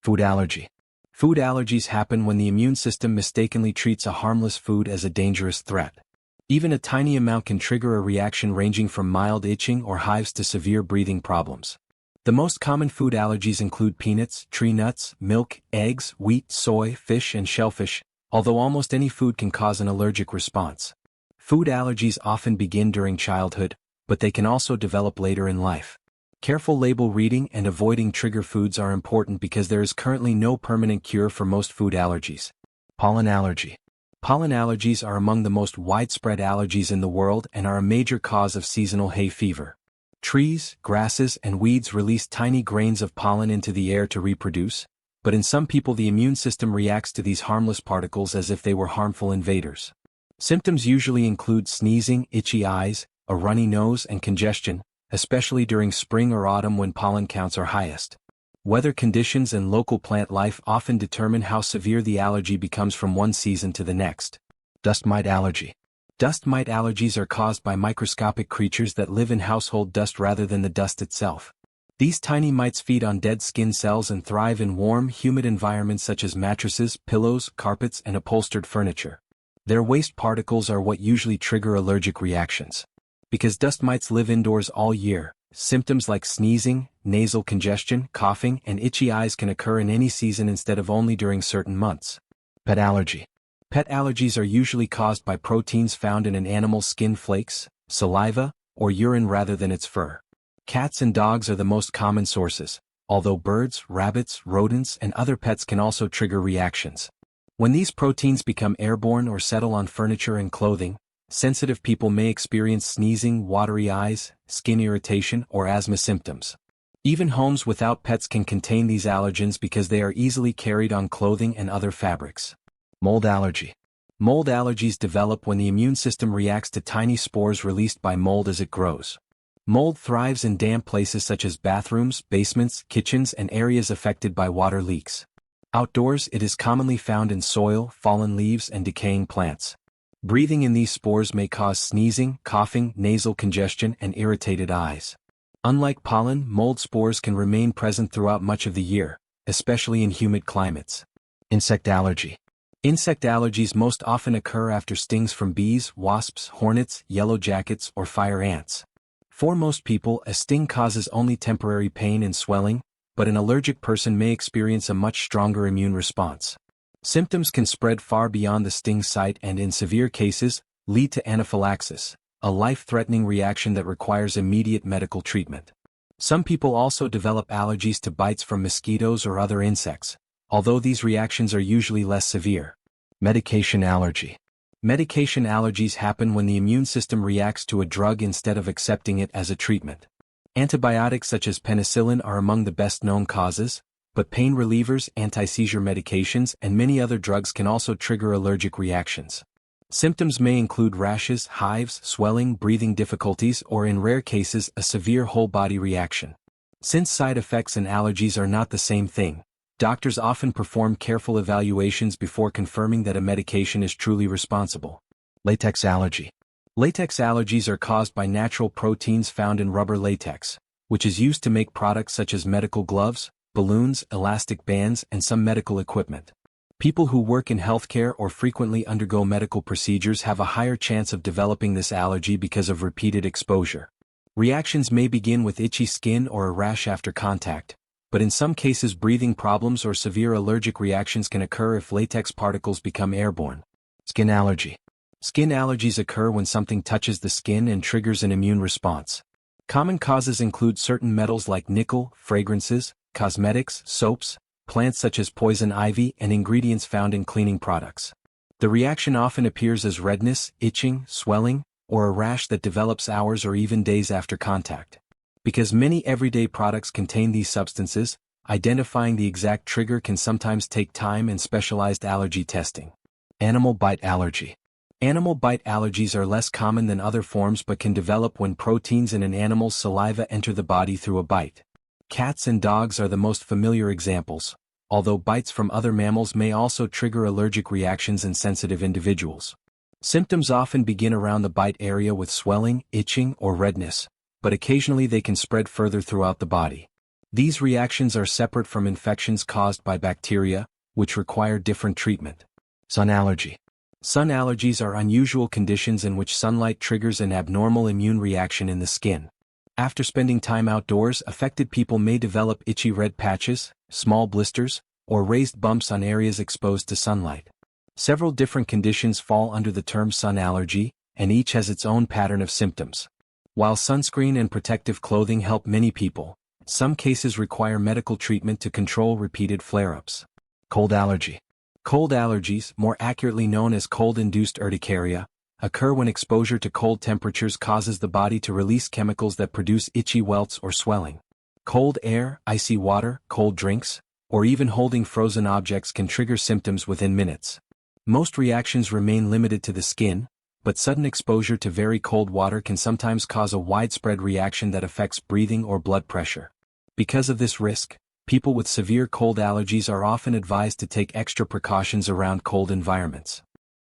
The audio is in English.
Food allergy. Food allergies happen when the immune system mistakenly treats a harmless food as a dangerous threat. Even a tiny amount can trigger a reaction ranging from mild itching or hives to severe breathing problems. The most common food allergies include peanuts, tree nuts, milk, eggs, wheat, soy, fish, and shellfish, although almost any food can cause an allergic response. Food allergies often begin during childhood, but they can also develop later in life. Careful label reading and avoiding trigger foods are important because there is currently no permanent cure for most food allergies. Pollen allergy. Pollen allergies are among the most widespread allergies in the world and are a major cause of seasonal hay fever. Trees, grasses, and weeds release tiny grains of pollen into the air to reproduce, but in some people the immune system reacts to these harmless particles as if they were harmful invaders. Symptoms usually include sneezing, itchy eyes, a runny nose, and congestion, especially during spring or autumn when pollen counts are highest. Weather conditions and local plant life often determine how severe the allergy becomes from one season to the next. Dust mite allergy. Dust mite allergies are caused by microscopic creatures that live in household dust rather than the dust itself. These tiny mites feed on dead skin cells and thrive in warm, humid environments such as mattresses, pillows, carpets, and upholstered furniture. Their waste particles are what usually trigger allergic reactions. Because dust mites live indoors all year, symptoms like sneezing, nasal congestion, coughing, and itchy eyes can occur in any season instead of only during certain months. Pet allergy. Pet allergies are usually caused by proteins found in an animal's skin flakes, saliva, or urine rather than its fur. Cats and dogs are the most common sources, although birds, rabbits, rodents, and other pets can also trigger reactions. When these proteins become airborne or settle on furniture and clothing, sensitive people may experience sneezing, watery eyes, skin irritation, or asthma symptoms. Even homes without pets can contain these allergens because they are easily carried on clothing and other fabrics. Mold allergy. Mold allergies develop when the immune system reacts to tiny spores released by mold as it grows. Mold thrives in damp places such as bathrooms, basements, kitchens, and areas affected by water leaks. Outdoors, it is commonly found in soil, fallen leaves, and decaying plants. Breathing in these spores may cause sneezing, coughing, nasal congestion, and irritated eyes. Unlike pollen, mold spores can remain present throughout much of the year, especially in humid climates. Insect allergy. Insect allergies most often occur after stings from bees, wasps, hornets, yellow jackets, or fire ants. For most people, a sting causes only temporary pain and swelling, but an allergic person may experience a much stronger immune response. Symptoms can spread far beyond the sting site and in severe cases, lead to anaphylaxis, a life-threatening reaction that requires immediate medical treatment. Some people also develop allergies to bites from mosquitoes or other insects, although these reactions are usually less severe. Medication allergy. Medication allergies happen when the immune system reacts to a drug instead of accepting it as a treatment. Antibiotics such as penicillin are among the best-known causes, but pain relievers, anti-seizure medications, and many other drugs can also trigger allergic reactions. Symptoms may include rashes, hives, swelling, breathing difficulties, or in rare cases, a severe whole-body reaction. Since side effects and allergies are not the same thing, doctors often perform careful evaluations before confirming that a medication is truly responsible. Latex allergy. Latex allergies are caused by natural proteins found in rubber latex, which is used to make products such as medical gloves, balloons, elastic bands, and some medical equipment. People who work in healthcare or frequently undergo medical procedures have a higher chance of developing this allergy because of repeated exposure. Reactions may begin with itchy skin or a rash after contact, but in some cases breathing problems or severe allergic reactions can occur if latex particles become airborne. Skin allergy. Skin allergies occur when something touches the skin and triggers an immune response. Common causes include certain metals like nickel, fragrances, cosmetics, soaps, plants such as poison ivy, and ingredients found in cleaning products. The reaction often appears as redness, itching, swelling, or a rash that develops hours or even days after contact. Because many everyday products contain these substances, identifying the exact trigger can sometimes take time and specialized allergy testing. Animal bite allergy. Animal bite allergies are less common than other forms but can develop when proteins in an animal's saliva enter the body through a bite. Cats and dogs are the most familiar examples, although bites from other mammals may also trigger allergic reactions in sensitive individuals. Symptoms often begin around the bite area with swelling, itching, or redness, but occasionally they can spread further throughout the body. These reactions are separate from infections caused by bacteria, which require different treatment. Sun allergy. Sun allergies are unusual conditions in which sunlight triggers an abnormal immune reaction in the skin. After spending time outdoors, affected people may develop itchy red patches, small blisters, or raised bumps on areas exposed to sunlight. Several different conditions fall under the term sun allergy, and each has its own pattern of symptoms. While sunscreen and protective clothing help many people, some cases require medical treatment to control repeated flare-ups. Cold allergy. Cold allergies, more accurately known as cold-induced urticaria, occur when exposure to cold temperatures causes the body to release chemicals that produce itchy welts or swelling. Cold air, icy water, cold drinks, or even holding frozen objects can trigger symptoms within minutes. Most reactions remain limited to the skin, but sudden exposure to very cold water can sometimes cause a widespread reaction that affects breathing or blood pressure. Because of this risk, people with severe cold allergies are often advised to take extra precautions around cold environments.